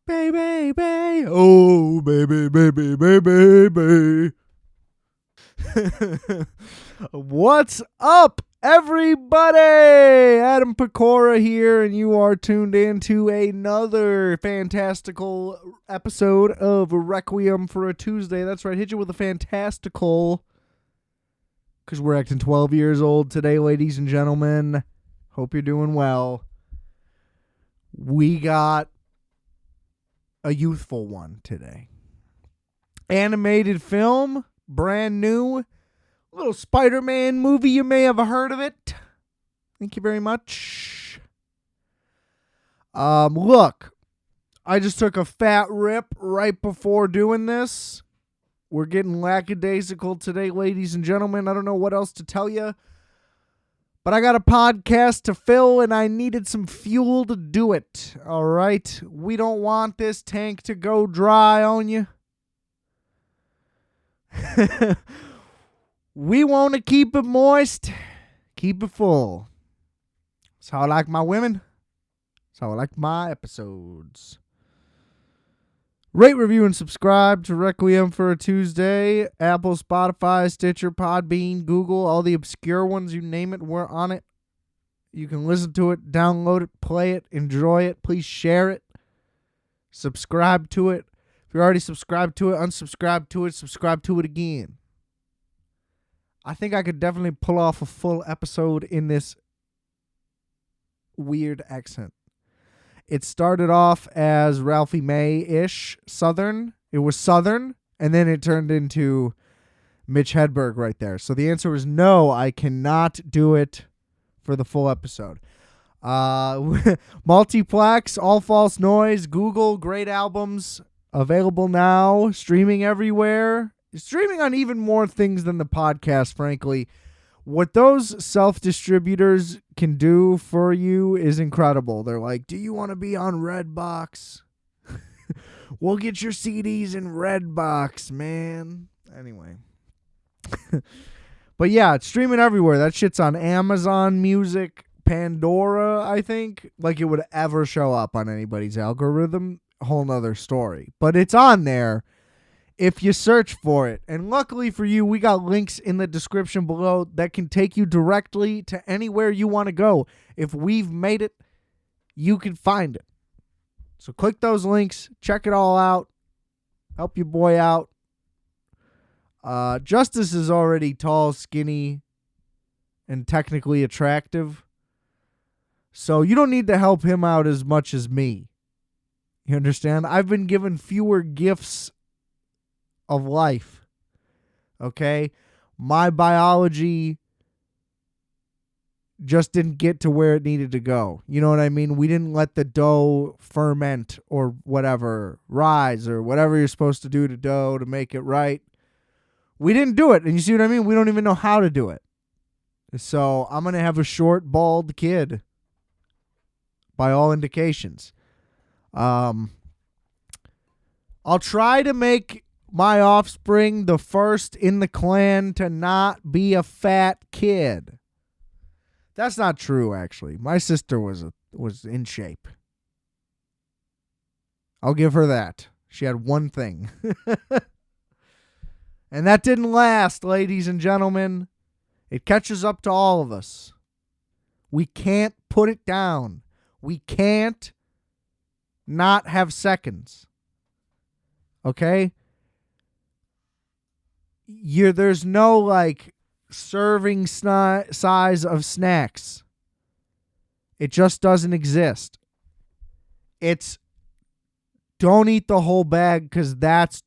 Baby, baby, oh, baby, baby, baby, baby. What's up, everybody? Adam Pecora here, and you are tuned in to another fantastical episode of Requiem for a Tuesday. That's right, hit you with a fantastical, because we're acting 12 years old today, ladies and gentlemen. Hope you're doing well. We got a youthful one today. Animated film, brand new, little Spider-Man movie. You may have heard of it. Thank you very much. Look, I just took a fat rip right before doing this. We're getting lackadaisical today, ladies and gentlemen. I don't know what else to tell you, but I got a podcast to fill, and I needed some fuel to do it. All right? We don't want this tank to go dry on you. We want to keep it moist, keep it full. That's how I like my women. That's how I like my episodes. Rate, review, and subscribe to Requiem for a Tuesday. Apple, Spotify, Stitcher, Podbean, Google, all the obscure ones, you name it, we're on it. You can listen to it, download it, play it, enjoy it. Please share it. Subscribe to it. If you're already subscribed to it, unsubscribe to it, subscribe to it again. I think I could definitely pull off a full episode in this weird accent. It started off as Ralphie May-ish Southern. It was Southern, and then it turned into Mitch Hedberg right there. So the answer is no, I cannot do it for the full episode. Multiplex, All False Noise, Google, great albums, available now, streaming everywhere. Streaming on even more things than the podcast, frankly. What those self-distributors can do for you is incredible. They're like, do you want to be on Redbox? We'll get your CDs in Redbox, man. Anyway. But yeah, it's streaming everywhere. That shit's on Amazon Music, Pandora, I think. Like it would ever show up on anybody's algorithm. Whole nother story. But it's on there if you search for it. And luckily for you, we got links in the description below that can take you directly to anywhere you want to go. If we've made it, you can find it. So click those links, check it all out, help your boy out. Justice is already tall, skinny, and technically attractive. So you don't need to help him out as much as me. You understand? I've been given fewer gifts of life. Okay? My biology just didn't get to where it needed to go. You know what I mean? We didn't let the dough ferment or whatever, rise or whatever you're supposed to do to dough to make it right. We didn't do it. And you see what I mean? We don't even know how to do it. So I'm going to have a short, bald kid by all indications. I'll try to make my offspring the first in the clan to not be a fat kid. That's not true, actually. My sister was in shape. I'll give her that. She had one thing. And that didn't last, ladies and gentlemen. It catches up to all of us. We can't put it down. We can't not have seconds. Okay? There's no like serving size of snacks. It just doesn't exist. It's don't eat the whole bag because that's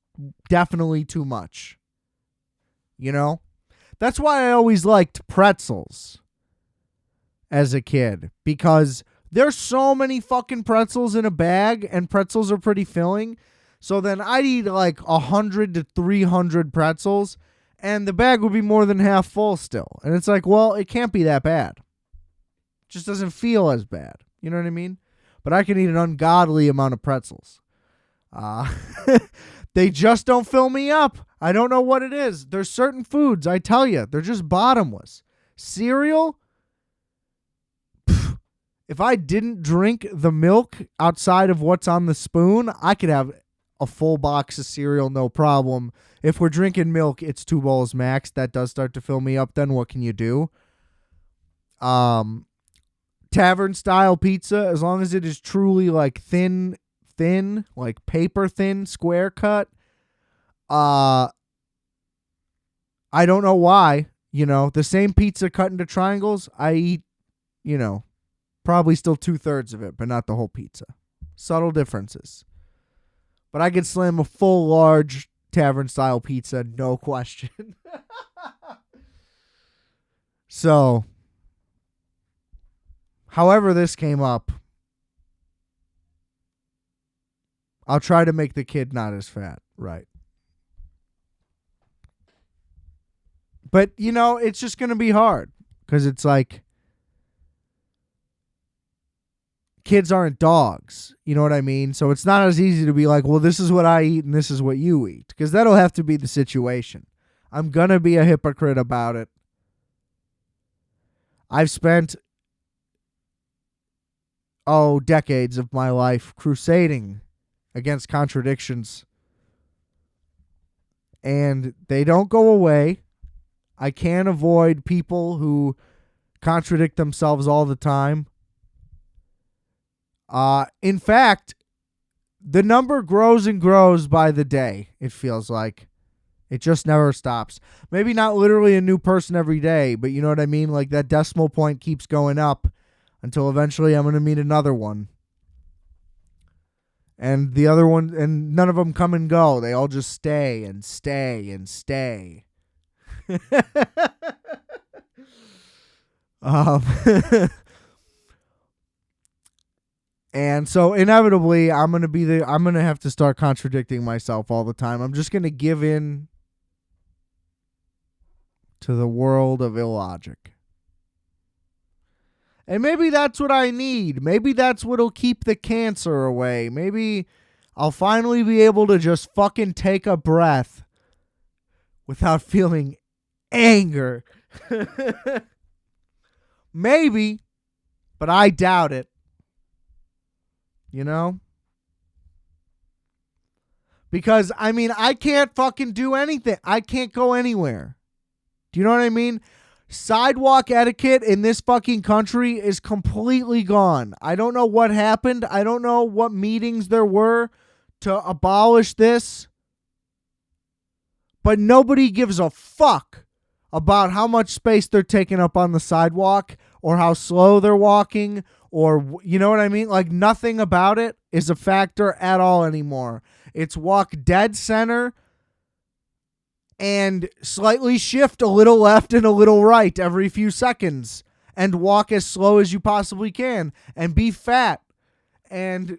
definitely too much. You know? That's why I always liked pretzels as a kid, because there's so many fucking pretzels in a bag, and pretzels are pretty filling. So then I'd eat like 100 to 300 pretzels, and the bag would be more than half full still. And it's like, well, it can't be that bad. It just doesn't feel as bad. You know what I mean? But I can eat an ungodly amount of pretzels. They just don't fill me up. I don't know what it is. There's certain foods, I tell you, they're just bottomless. Cereal? If I didn't drink the milk outside of what's on the spoon, I could have a full box of cereal, no problem. If we're drinking milk, it's 2 bowls max. That does start to fill me up. Then what can you do? Tavern style pizza, as long as it is truly like thin, like paper thin, square cut. I don't know why. The same pizza cut into triangles, I eat, probably still 2/3 of it, but not the whole pizza. Subtle differences. But I could slam a full, large tavern style pizza, no question. So, however this came up, I'll try to make the kid not as fat, right? But, it's just going to be hard because it's like kids aren't dogs. You know what I mean? So it's not as easy to be like, well, this is what I eat and this is what you eat, because that'll have to be the situation. I'm going to be a hypocrite about it. I've spent, decades of my life crusading against contradictions, and they don't go away. I can't avoid people who contradict themselves all the time. In fact, the number grows and grows by the day, it feels like. It just never stops. Maybe not literally a new person every day, but you know what I mean? Like that decimal point keeps going up until eventually I'm going to meet another one. And the other one, and none of them come and go. They all just stay and stay and stay. And so inevitably I'm going to have to start contradicting myself all the time. I'm just going to give in to the world of illogic. And maybe that's what I need. Maybe that's what'll keep the cancer away. Maybe I'll finally be able to just fucking take a breath without feeling anger. Maybe, but I doubt it. Because, I can't fucking do anything. I can't go anywhere. Do you know what I mean? Sidewalk etiquette in this fucking country is completely gone. I don't know what happened. I don't know what meetings there were to abolish this. But nobody gives a fuck about how much space they're taking up on the sidewalk or how slow they're walking, or you know what I mean? Like nothing about it is a factor at all anymore. It's walk dead center and slightly shift a little left and a little right every few seconds and walk as slow as you possibly can and be fat and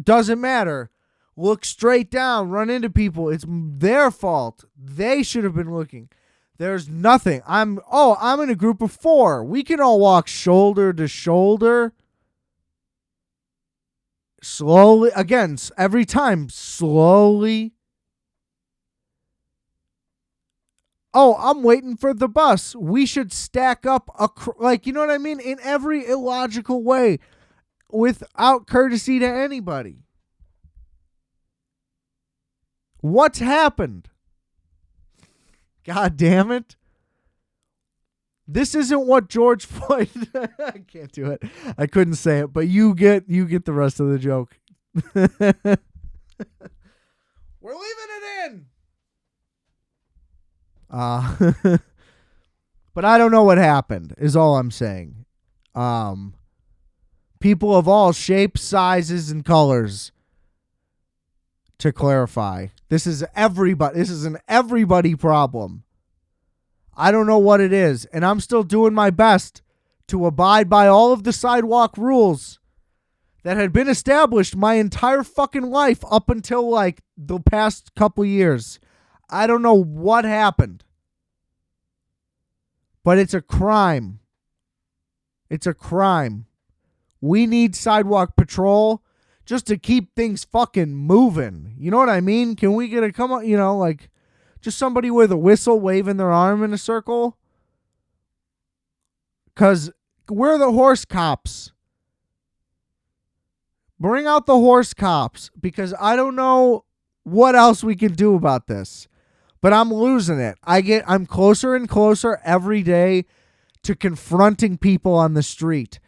doesn't matter. Look straight down, run into people. It's their fault. They should have been looking. There's nothing. I'm in a group of 4. We can all walk shoulder to shoulder. Slowly. Again, every time. Slowly. I'm waiting for the bus. We should stack up you know what I mean? In every illogical way. Without courtesy to anybody. What's happened? God damn it. This isn't what George Floyd... I can't do it. I couldn't say it, but you get the rest of the joke. We're leaving it in. But I don't know what happened, is all I'm saying. People of all shapes, sizes, and colors, to clarify. This is everybody. This is an everybody problem. I don't know what it is, and I'm still doing my best to abide by all of the sidewalk rules that had been established my entire fucking life up until like the past couple years. I don't know what happened, but it's a crime. It's a crime. We need sidewalk patrol just to keep things fucking moving. You know what I mean? Can we get just somebody with a whistle waving their arm in a circle? Because we're the horse cops. Bring out the horse cops, because I don't know what else we can do about this. But I'm losing it. I'm closer and closer every day to confronting people on the street.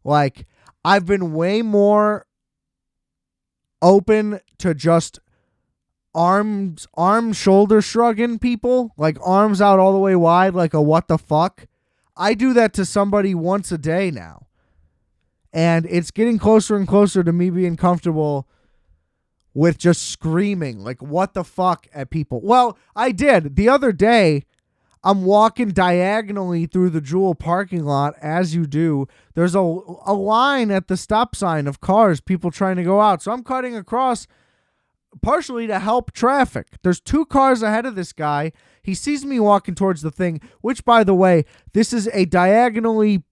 Like, I've been way more open to just shoulder shrugging people, like arms out all the way wide, like a what the fuck. I do that to somebody once a day now. And it's getting closer and closer to me being comfortable with just screaming, like, what the fuck at people. Well, I did. The other day, I'm walking diagonally through the Jewel parking lot, as you do. There's a line at the stop sign of cars, people trying to go out. So I'm cutting across partially to help traffic. There's 2 cars ahead of this guy. He sees me walking towards the thing, which, by the way, this is a diagonally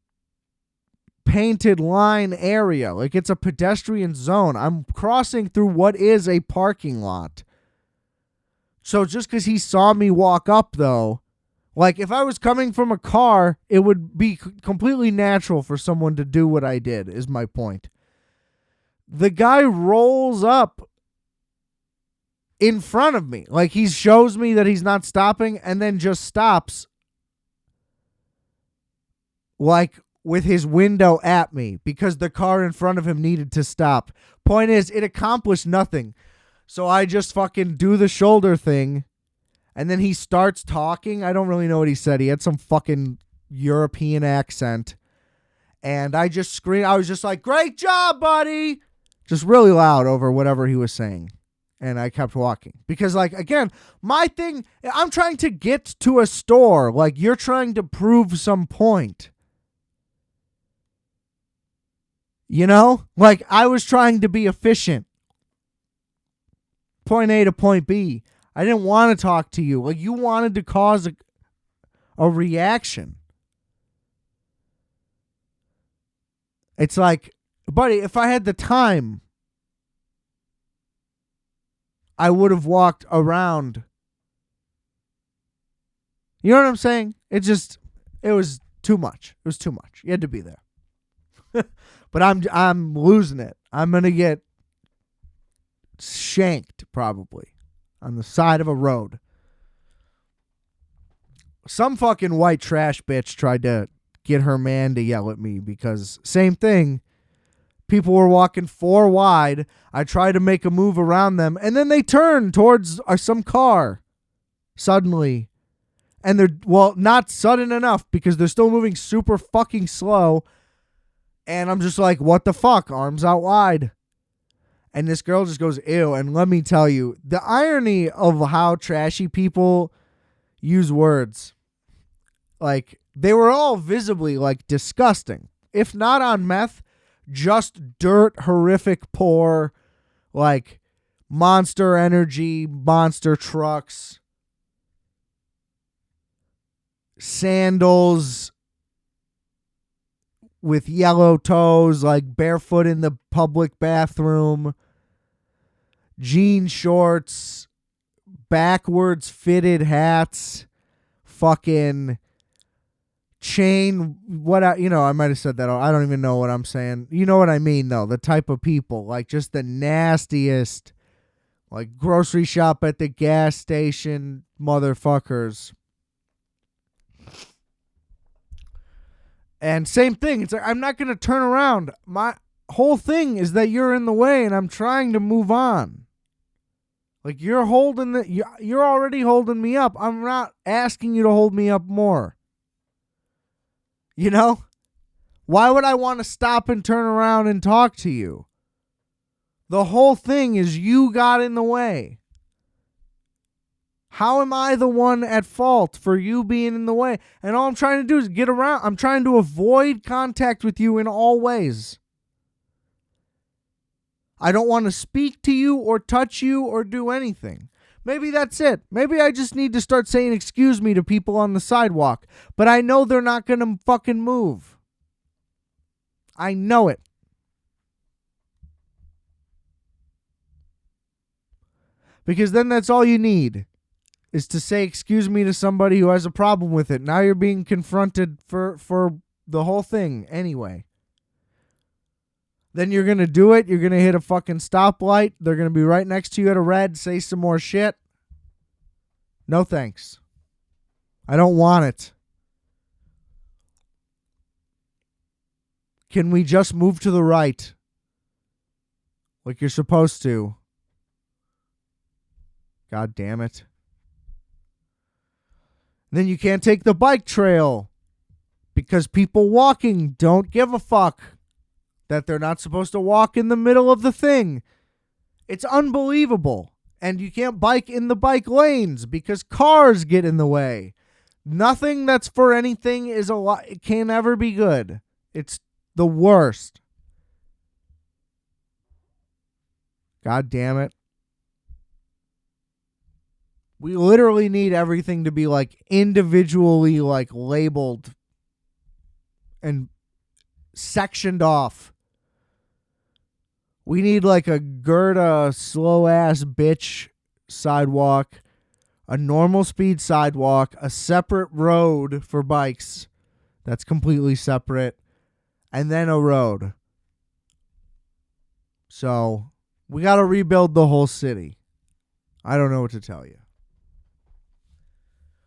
painted line area. Like, it's a pedestrian zone. I'm crossing through what is a parking lot. So just because he saw me walk up, though, like, if I was coming from a car, it would be completely natural for someone to do what I did, is my point. The guy rolls up in front of me. Like, he shows me that he's not stopping and then just stops, like, with his window at me, because the car in front of him needed to stop. Point is, it accomplished nothing. So I just fucking do the shoulder thing, and then he starts talking. I don't really know what he said. He had some fucking European accent. And I just screamed. I was just like, great job, buddy. Just really loud over whatever he was saying. And I kept walking. Because, like, again, my thing, I'm trying to get to a store. Like, you're trying to prove some point. You know? Like, I was trying to be efficient. Point A to point B. I didn't want to talk to you. Like, you wanted to cause a reaction. It's like, buddy, if I had the time, I would have walked around. You know what I'm saying? It was too much. It was too much. You had to be there. But I'm losing it. I'm going to get shanked probably on the side of a road. Some fucking white trash bitch tried to get her man to yell at me because same thing. People were walking 4 wide. I tried to make a move around them, and then they turned towards some car suddenly. And they're, well, not sudden enough because they're still moving super fucking slow. And I'm just like, what the fuck? Arms out wide. And this girl just goes, ew. And let me tell you, the irony of how trashy people use words. Like, they were all visibly, like, disgusting. If not on meth, just dirt, horrific, poor, like, Monster Energy, monster trucks, sandals with yellow toes, like barefoot in the public bathroom, jean shorts, backwards fitted hats, fucking chain, I might have said that. I don't even know what I'm saying. You know what I mean, though. The type of people, like, just the nastiest, like, grocery shop at the gas station motherfuckers. And same thing. It's like, I'm not going to turn around. My whole thing is that you're in the way and I'm trying to move on. Like, you're already holding me up. I'm not asking you to hold me up more. You know? Why would I want to stop and turn around and talk to you? The whole thing is you got in the way. How am I the one at fault for you being in the way? And all I'm trying to do is get around. I'm trying to avoid contact with you in all ways. I don't want to speak to you or touch you or do anything. Maybe that's it. Maybe I just need to start saying excuse me to people on the sidewalk. But I know they're not going to fucking move. I know it. Because then that's all you need. Is to say excuse me to somebody who has a problem with it. Now you're being confronted for the whole thing anyway. Then you're going to do it. You're going to hit a fucking stoplight. They're going to be right next to you at a red. Say some more shit. No thanks. I don't want it. Can we just move to the right? Like you're supposed to. God damn it. Then you can't take the bike trail because people walking don't give a fuck that they're not supposed to walk in the middle of the thing. It's unbelievable. And you can't bike in the bike lanes because cars get in the way. Nothing that's for anything is it can never be good. It's the worst. God damn it. We literally need everything to be like individually like labeled and sectioned off. We need like a Gerda slow ass bitch sidewalk, a normal speed sidewalk, a separate road for bikes that's completely separate, and then a road. So we got to rebuild the whole city. I don't know what to tell you.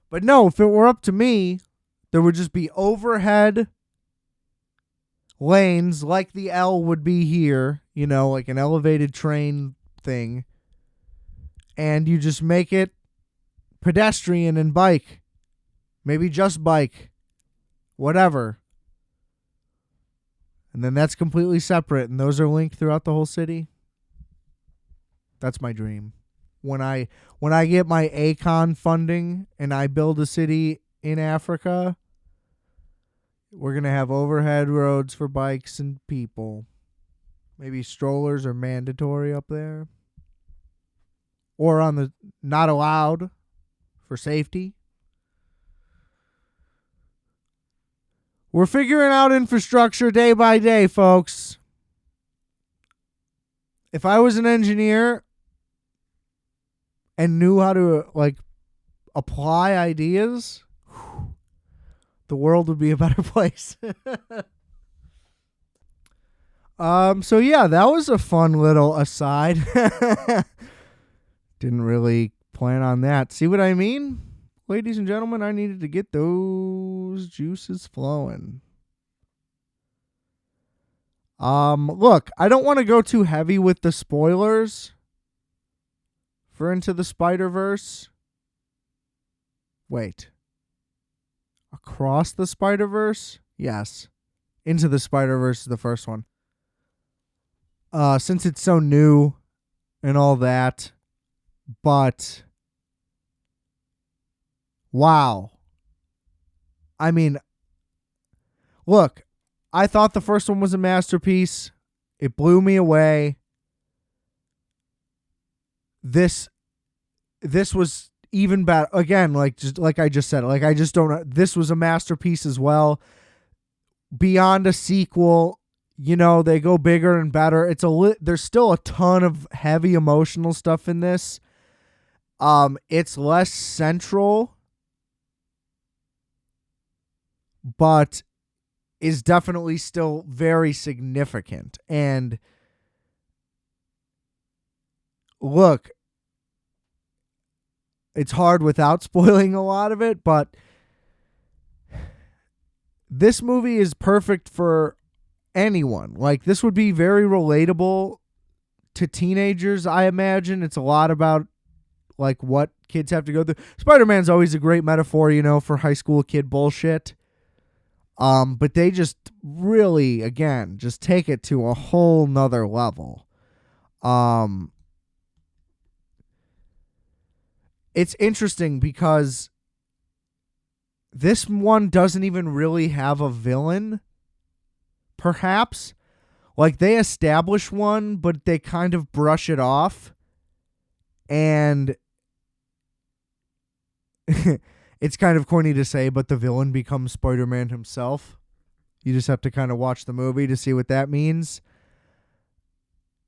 But no, if it were up to me, there would just be overhead lanes like the L would be here, you know, like an elevated train thing. And you just make it pedestrian and bike. Maybe just bike. Whatever. And then that's completely separate, and those are linked throughout the whole city. That's my dream. When I get my ACON funding and I build a city in Africa, we're going to have overhead roads for bikes and people. Maybe strollers are mandatory up there. Or on the not allowed for safety. We're figuring out infrastructure day by day, folks. If I was an engineer and knew how to like apply ideas, the world would be a better place. So yeah, that was a fun little aside. Didn't really plan on that. See what I mean? Ladies and gentlemen, I needed to get those juices flowing. Look, I don't want to go too heavy with the spoilers for Into the Spider-Verse. Wait. Across the Spider-Verse? Yes. Into the Spider-Verse is the first one. Since it's so new and all that. But wow. I mean, look, I thought the first one was a masterpiece. It blew me away. This was even better. Again, like I just said, like I just don't know. This was a masterpiece as well. Beyond a sequel, you know, they go bigger and better. There's still a ton of heavy emotional stuff in this. It's less central, but is definitely still very significant. And look, it's hard without spoiling a lot of it, but this movie is perfect for anyone. Like, this would be very relatable to teenagers, I imagine. It's a lot about like what kids have to go through. Spider-Man's always a great metaphor, you know, for high school kid bullshit. But they just really, again, just take it to a whole nother level. It's interesting because this one doesn't even really have a villain, perhaps. Like, they establish one, but they kind of brush it off. And it's kind of corny to say, but the villain becomes Spider-Man himself. You just have to kind of watch the movie to see what that means.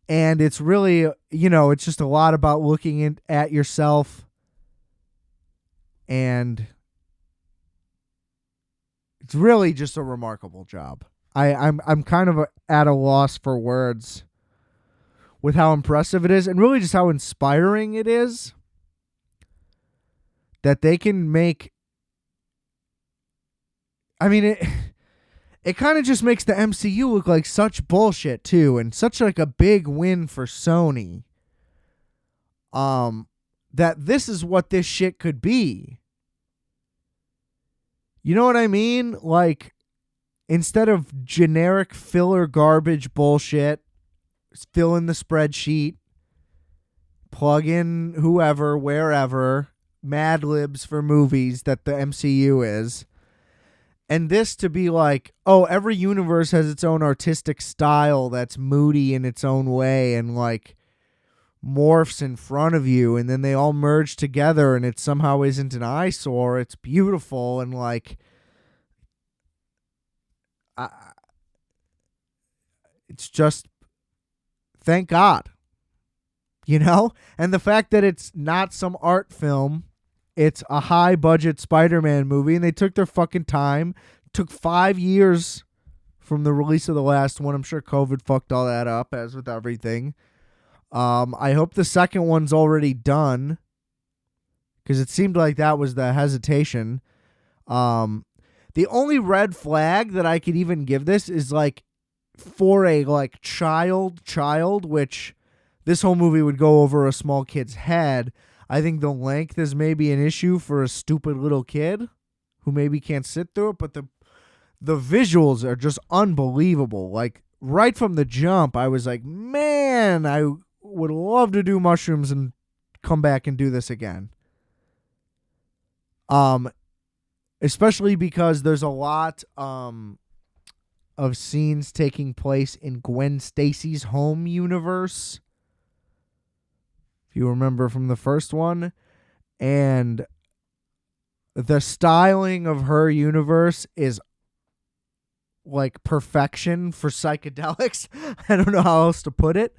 And it's really, you know, it's just a lot about looking at yourself. And it's really just a remarkable job. I'm kind of at a loss for words with how impressive it is, and really just how inspiring it is that they can make. I mean, it kind of just makes the MCU look like such bullshit too, and such like a big win for Sony. That this is what this shit could be. You know what I mean? Like, instead of generic filler garbage bullshit, fill in the spreadsheet, plug in whoever, wherever, Mad Libs for movies that the MCU is. And this to be like, oh, every universe has its own artistic style that's moody in its own way and like morphs in front of you, and then they all merge together and it somehow isn't an eyesore. It's beautiful, and like it's just, thank God, you know? And the fact that it's not some art film, it's a high budget Spider-Man movie, and they took their fucking time. It took 5 years from the release of the last one. I'm sure COVID fucked all that up, as with everything. I hope the second one's already done, because it seemed like that was the hesitation. The only red flag that I could even give this is like for a like child, which this whole movie would go over a small kid's head. I think the length is maybe an issue for a stupid little kid who maybe can't sit through it, but the visuals are just unbelievable. Like right from the jump, I was like, man, I would love to do mushrooms and come back and do this again. Especially because there's a lot of scenes taking place in Gwen Stacy's home universe, if you remember from the first one, and the styling of her universe is like perfection for psychedelics. I don't know how else to put it.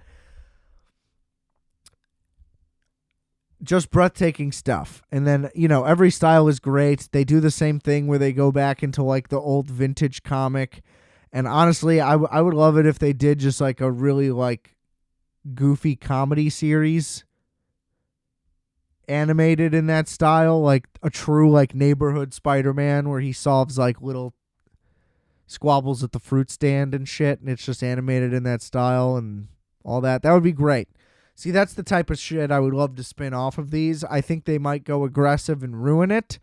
Just breathtaking stuff. And then, you know, every style is great. They do the same thing where they go back into like the old vintage comic. And honestly, I would love it if they did just like a really like goofy comedy series animated in that style, like a true like neighborhood Spider-Man where he solves like little squabbles at the fruit stand and shit, and it's just animated in that style and all that. That would be great. See, that's the type of shit I would love to spin off of these. I think they might go aggressive and ruin it.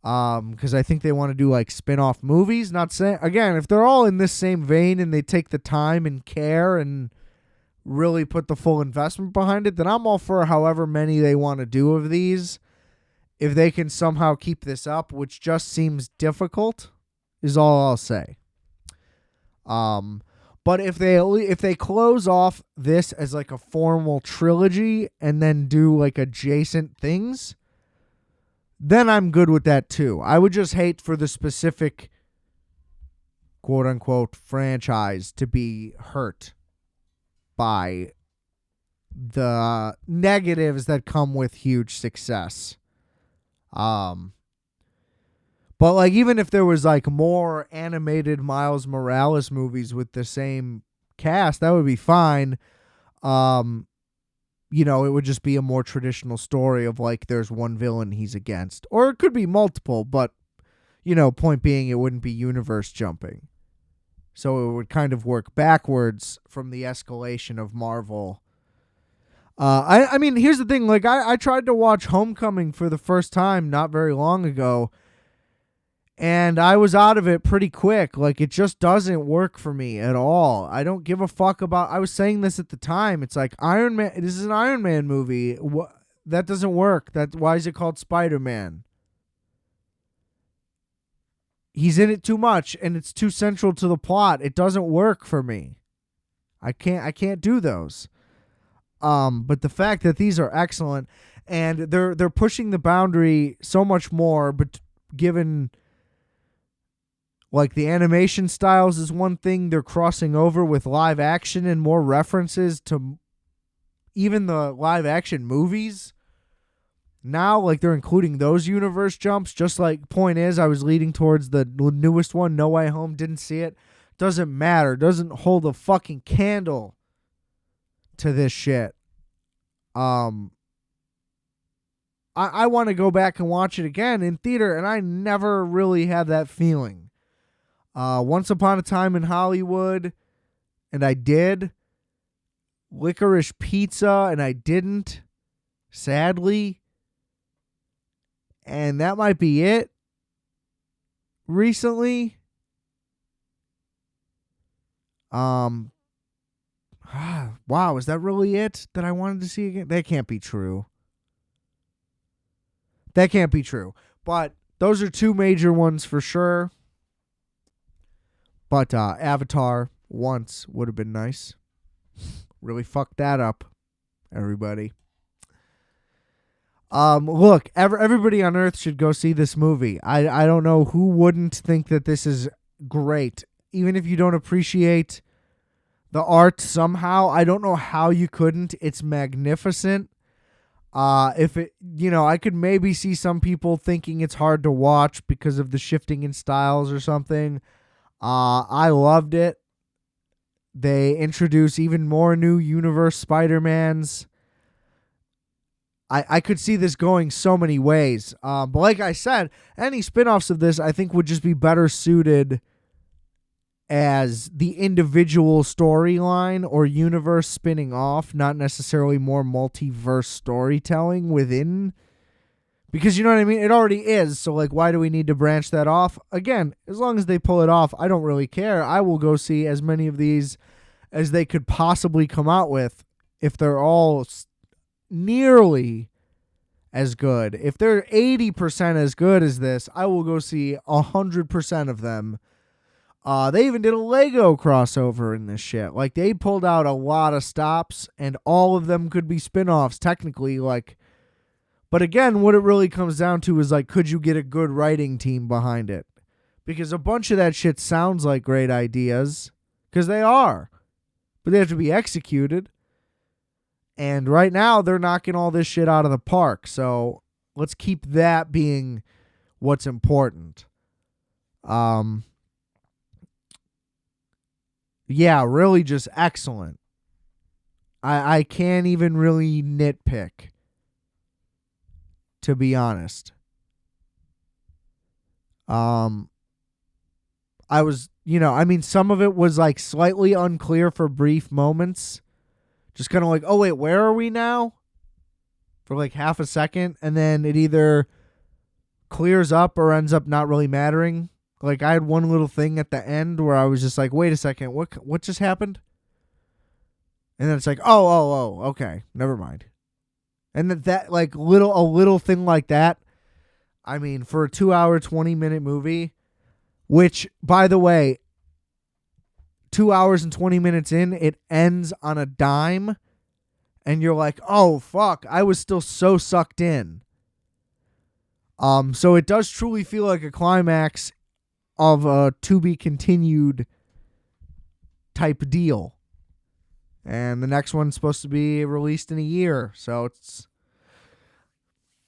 Because I think they want to do like spin-off movies. Not saying, again, if they're all in this same vein and they take the time and care and really put the full investment behind it, then I'm all for however many they want to do of these. If they can somehow keep this up, which just seems difficult, is all I'll say. But if they close off this as like a formal trilogy and then do like adjacent things, then I'm good with that too. I would just hate for the specific quote unquote franchise to be hurt by the negatives that come with huge success. But like, even if there was like more animated Miles Morales movies with the same cast, that would be fine. You know, it would just be a more traditional story of like there's one villain he's against. Or it could be multiple, but, you know, point being, it wouldn't be universe jumping. So it would kind of work backwards from the escalation of Marvel. I mean, here's the thing. Like, I tried to watch Homecoming for the first time not very long ago, and I was out of it pretty quick. Like, it just doesn't work for me at all. I don't give a fuck about... I was saying this at the time. It's like, Iron Man... This is an Iron Man movie. That doesn't work. Why is it called Spider-Man? He's in it too much, and it's too central to the plot. It doesn't work for me. I can't do those. But the fact that these are excellent, and they're pushing the boundary so much more, but given... Like, the animation styles is one thing. They're crossing over with live action and more references to even the live action movies. Now, like, they're including those universe jumps. Just like, point is, I was leading towards the newest one, No Way Home. Didn't see it. doesn't matter. Doesn't hold a fucking candle to this shit. I want to go back and watch it again in theater, and I never really had that feeling. Once Upon a Time in Hollywood, and I did. Licorice Pizza, and I didn't, sadly. And that might be it. Recently. Wow, is that really it that I wanted to see again? That can't be true. That can't be true. But those are two major ones for sure. But Avatar once would have been nice. Really fucked that up, everybody. Look, everybody on Earth should go see this movie. I don't know who wouldn't think that this is great. Even if you don't appreciate the art somehow, I don't know how you couldn't. It's magnificent. If it, I could maybe see some people thinking it's hard to watch because of the shifting in styles or something. I loved it. They introduce even more new universe Spider-Mans. I could see this going so many ways. But like I said, any spin-offs of this I think would just be better suited as the individual storyline or universe spinning off, not necessarily more multiverse storytelling within. Because you know what I mean? It already is. So like, why do we need to branch that off? Again, as long as they pull it off, I don't really care. I will go see as many of these as they could possibly come out with if they're all nearly as good. If they're 80% as good as this, I will go see 100% of them. They even did a Lego crossover in this shit. Like, they pulled out a lot of stops, and all of them could be spin-offs, technically, like. But again, what it really comes down to is, like, could you get a good writing team behind it? Because a bunch of that shit sounds like great ideas, because they are. But they have to be executed. And right now, they're knocking all this shit out of the park. So let's keep that being what's important. Yeah, really just excellent. I can't even really nitpick, to be honest. I was, some of it was like slightly unclear for brief moments. Just kind of like, oh wait, where are we now? For like half a second, and then it either clears up or ends up not really mattering. Like, I had one little thing at the end where I was just like, wait a second, what just happened? And then it's like, oh, okay, never mind. And that like a little thing like that, I mean, for a 2-hour, 20-minute movie, which, by the way, 2 hours and 20 minutes in, it ends on a dime, and you're like, oh, fuck, I was still so sucked in. So it does truly feel like a climax of a to-be-continued type deal. And the next one's supposed to be released in a year, so it's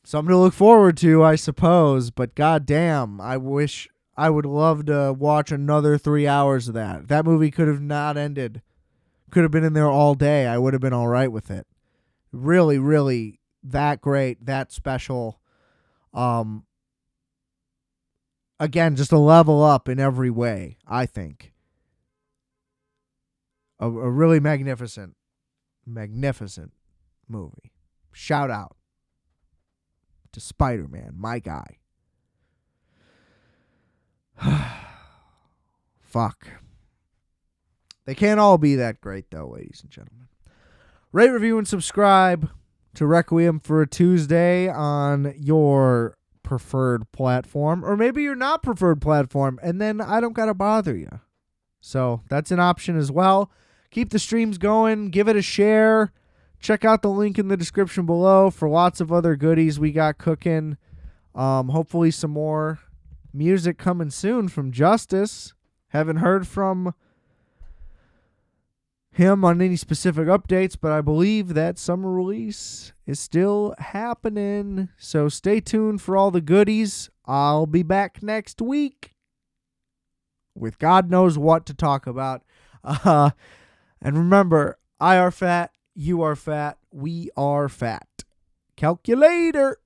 something to look forward to, I suppose. But goddamn, I would love to watch another 3 hours of that. That movie could have not ended. Could have been in there all day. I would have been all right with it. Really, really that great, that special. Again, just a level up in every way, I think. A really magnificent movie. Shout out to Spider-Man, my guy. Fuck. They can't all be that great, though, ladies and gentlemen. Rate, review, and subscribe to Requiem for a Tuesday on your preferred platform, or maybe your not preferred platform, and then I don't gotta bother you. So that's an option as well. Keep the streams going. Give it a share. Check out the link in the description below for lots of other goodies we got cooking. Hopefully some more music coming soon from Justice. Haven't heard from him on any specific updates, but I believe that summer release is still happening. So stay tuned for all the goodies. I'll be back next week. with God knows what to talk about. And remember, I are fat, you are fat, we are fat. Calculator.